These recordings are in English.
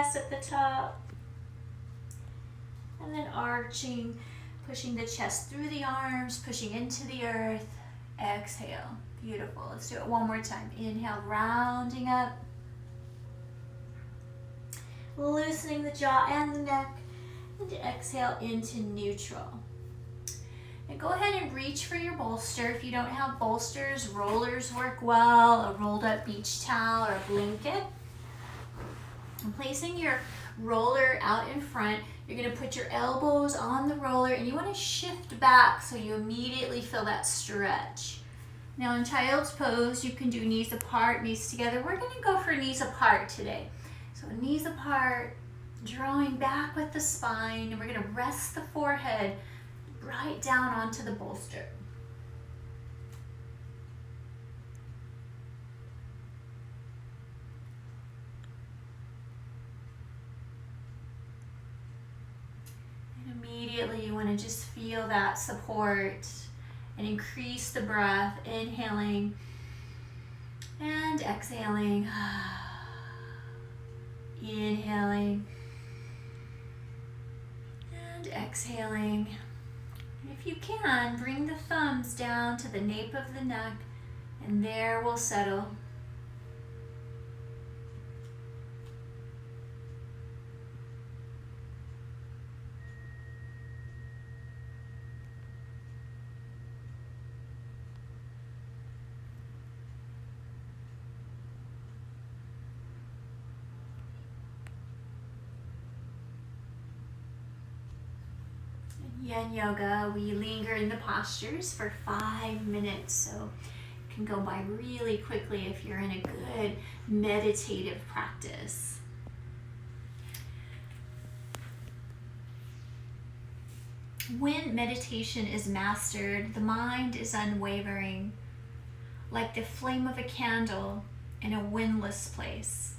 press at the top. And then arching, pushing the chest through the arms, pushing into the earth. Exhale. Beautiful. Let's do it one more time. Inhale, rounding up. Loosening the jaw and the neck. And exhale into neutral. And go ahead and reach for your bolster. If you don't have bolsters, rollers work well, a rolled up beach towel or a blanket. And placing your roller out in front, you're going to put your elbows on the roller and you want to shift back so you immediately feel that stretch. Now in child's pose, you can do knees apart, knees together. We're going to go for knees apart today. So knees apart, drawing back with the spine, and we're going to rest the forehead right down onto the bolster. And immediately you want to just feel that support and increase the breath, inhaling and exhaling. Inhaling and exhaling. If you can, bring the thumbs down to the nape of the neck, and there we'll settle. Yin yoga, we linger in the postures for 5 minutes, so it can go by really quickly if you're in a good meditative practice. When meditation is mastered, the mind is unwavering, like the flame of a candle in a windless place.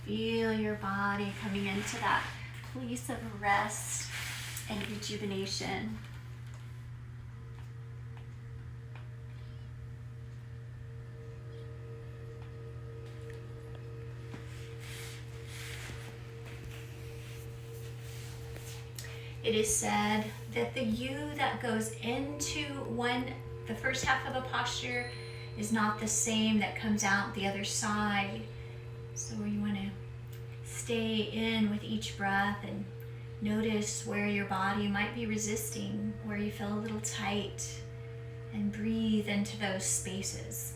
Feel your body coming into that place of rest and rejuvenation. It is said that the you that goes into the first half of a posture is not the same that comes out the other side. So you want to stay in with each breath and notice where your body might be resisting, where you feel a little tight, and breathe into those spaces.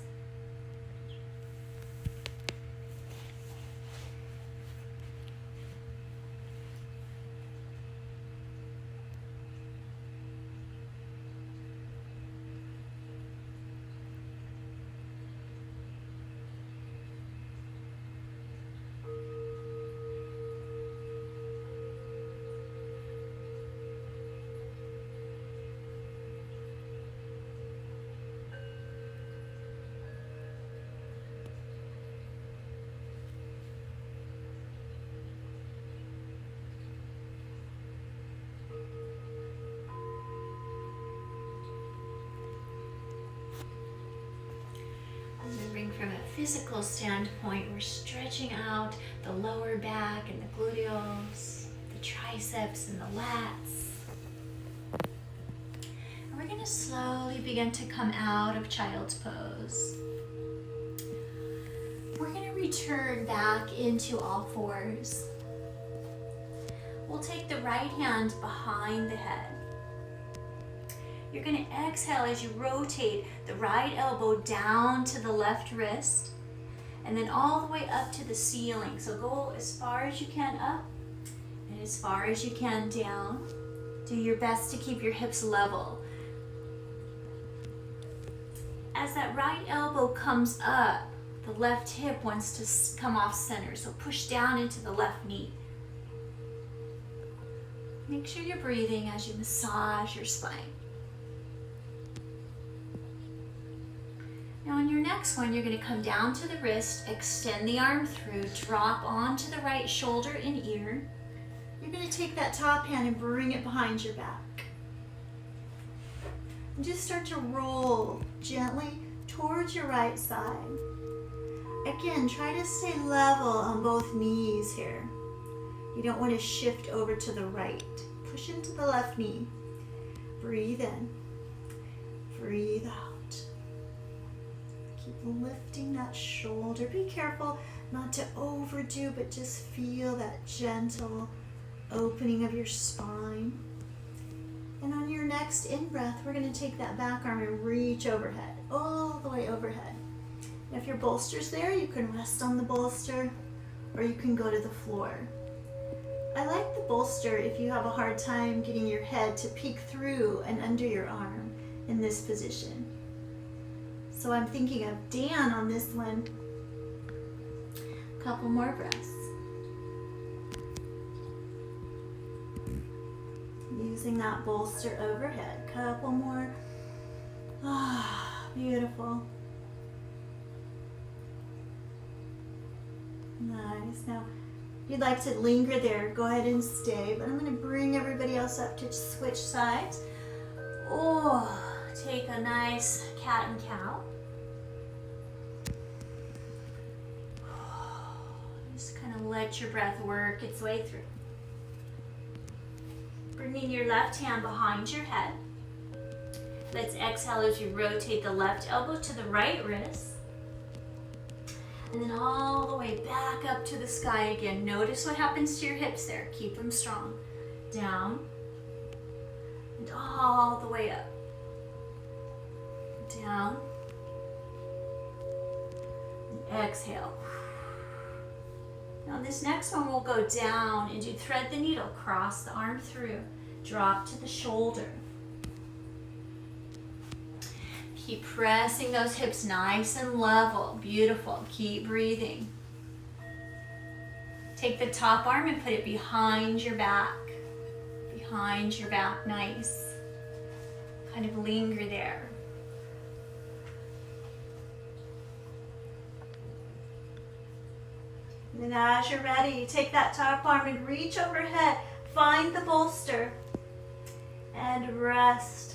From a physical standpoint, we're stretching out the lower back and the gluteals, the triceps and the lats. And we're going to slowly begin to come out of child's pose. We're going to return back into all fours. We'll take the right hand behind the head. You're going to exhale as you rotate the right elbow down to the left wrist and then all the way up to the ceiling. So go as far as you can up and as far as you can down. Do your best to keep your hips level. As that right elbow comes up, the left hip wants to come off center, so push down into the left knee. Make sure you're breathing as you massage your spine. Now on your next one, you're going to come down to the wrist, extend the arm through, drop onto the right shoulder and ear. You're going to take that top hand and bring it behind your back. And just start to roll gently towards your right side. Again, try to stay level on both knees here. You don't want to shift over to the right. Push into the left knee. Breathe in. Breathe out. Keep lifting that shoulder. Be careful not to overdo, but just feel that gentle opening of your spine. And on your next in-breath, we're going to take that back arm and reach overhead, all the way overhead. And if your bolster's there, you can rest on the bolster, or you can go to the floor. I like the bolster if you have a hard time getting your head to peek through and under your arm in this position. So I'm thinking of Dan on this one. Couple more breaths. Using that bolster overhead. Couple more. Ah, beautiful. Nice. Now, if you'd like to linger there, go ahead and stay. But I'm going to bring everybody else up to switch sides. Oh, take a nice cat and cow. Just kind of let your breath work its way through. Bringing your left hand behind your head. Let's exhale as you rotate the left elbow to the right wrist. And then all the way back up to the sky again. Notice what happens to your hips there. Keep them strong. Down. And all the way up. Down. And exhale. Now this next one will go down and you thread the needle, cross the arm through, drop to the shoulder. Keep pressing those hips nice and level. Beautiful. Keep breathing. Take the top arm and put it behind your back. Behind your back, nice. Kind of linger there. And then as you're ready, take that top arm and reach overhead. Find the bolster and rest.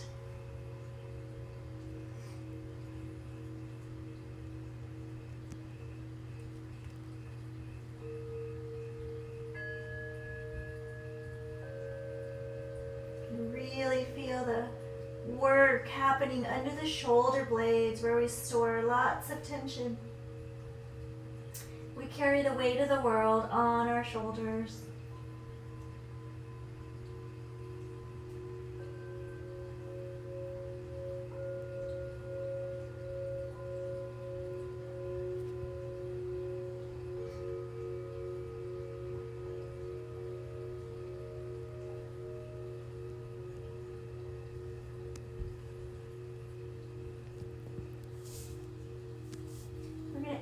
Really feel the work happening under the shoulder blades where we store lots of tension. We carry the weight of the world on our shoulders.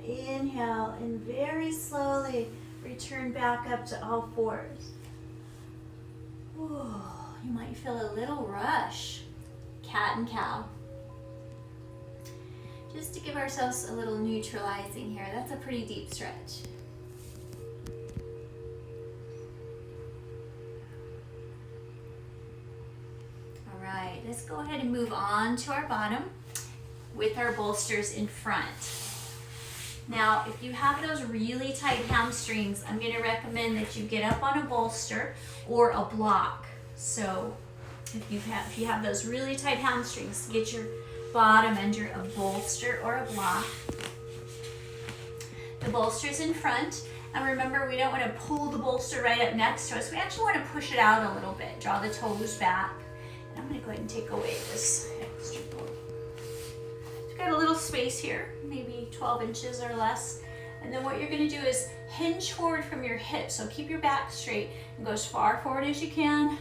Inhale and very slowly return back up to all fours. Ooh, you might feel a little rush. Cat and cow. Just to give ourselves a little neutralizing here. That's a pretty deep stretch. All right, let's go ahead and move on to our bottom with our bolsters in front. Now, if you have those really tight hamstrings, I'm going to recommend that you get up on a bolster or a block. So if you have those really tight hamstrings, get your bottom under a bolster or a block. The bolster's in front. And remember, we don't want to pull the bolster right up next to us. We actually want to push it out a little bit. Draw the toes back. And I'm going to go ahead and take away this extra bolt. Got a little space here, maybe 12 inches or less. And then what you're going to do is hinge forward from your hips. So keep your back straight and go as far forward as you can.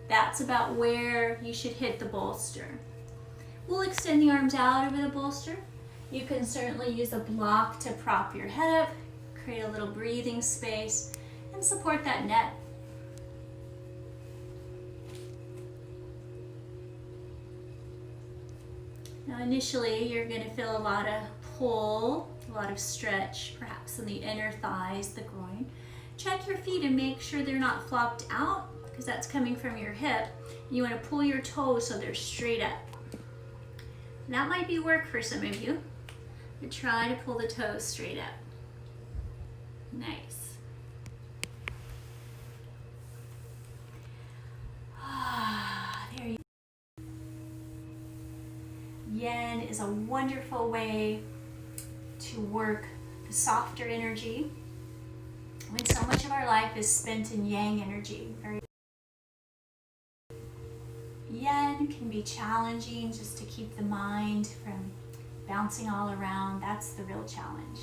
That's about where you should hit the bolster. We'll extend the arms out over the bolster. You can certainly use a block to prop your head up, create a little breathing space, and support that neck. Now initially you're going to feel a lot of pull, a lot of stretch, perhaps in the inner thighs, the groin. Check your feet and make sure they're not flopped out because that's coming from your hip. You want to pull your toes so they're straight up. That might be work for some of you, but try to pull the toes straight up. Nice. There you go. Yin is a wonderful way to work the softer energy when so much of our life is spent in yang energy. Yin can be challenging just to keep the mind from bouncing all around. That's the real challenge.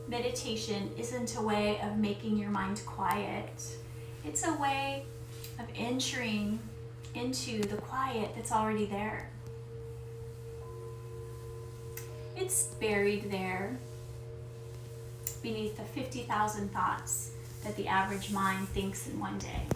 Meditation isn't a way of making your mind quiet. It's a way of entering into the quiet that's already there. It's buried there beneath the 50,000 thoughts that the average mind thinks in one day.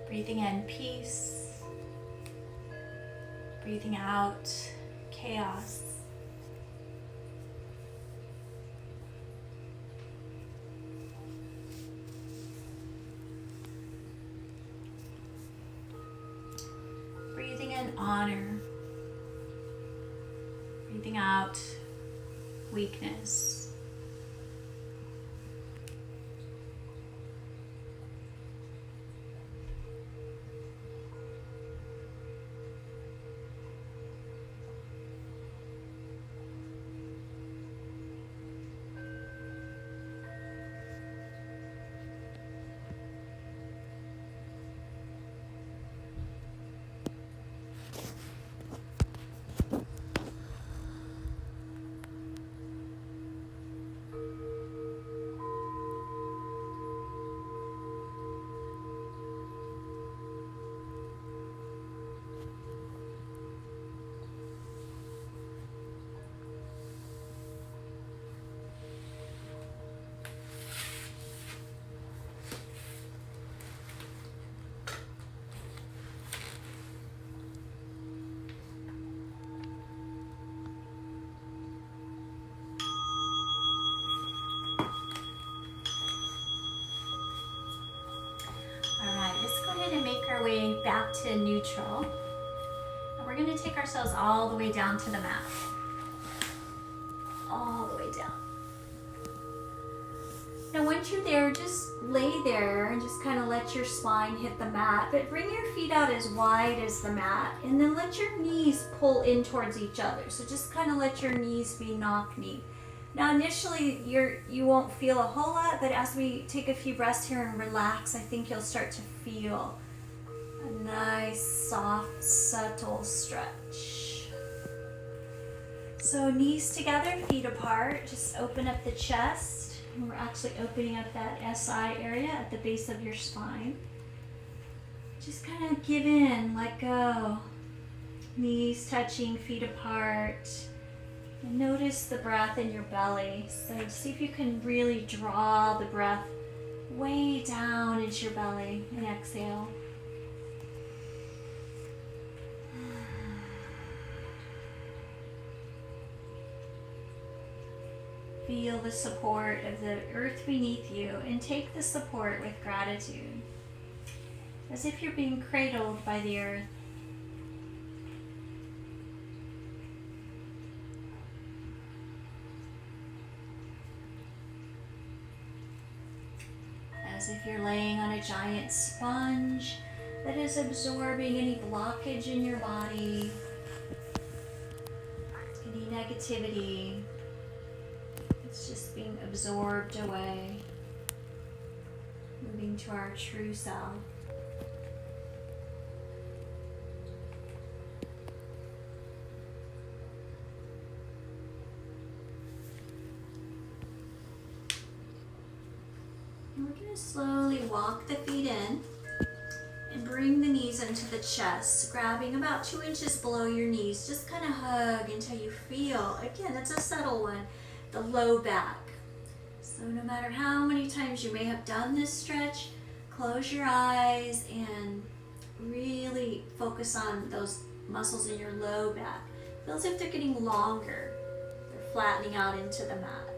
Breathing in peace, breathing out chaos. Breathing in honor, breathing out weakness. Our way back to neutral. And we're going to take ourselves all the way down to the mat. All the way down. Now once you're there, just lay there and just kind of let your spine hit the mat, but bring your feet out as wide as the mat and then let your knees pull in towards each other. So just kind of let your knees be knock-knee. Now initially you won't feel a whole lot, but as we take a few breaths here and relax, I think you'll start to feel A nice, soft, subtle stretch. So knees together, feet apart. Just open up the chest. And we're actually opening up that SI area at the base of your spine. Just kind of give in, let go. Knees touching, feet apart. And notice the breath in your belly. So see if you can really draw the breath way down into your belly and exhale. Feel the support of the earth beneath you and take the support with gratitude, as if you're being cradled by the earth. As if you're laying on a giant sponge that is absorbing any blockage in your body, any negativity. It's just being absorbed away, moving to our true self. And we're going to slowly walk the feet in and bring the knees into the chest, grabbing about 2 inches below your knees. Just kind of hug until you feel, again, it's a subtle one, the low back. So no matter how many times you may have done this stretch, close your eyes and really focus on those muscles in your low back. Feel as if they're getting longer. They're flattening out into the mat.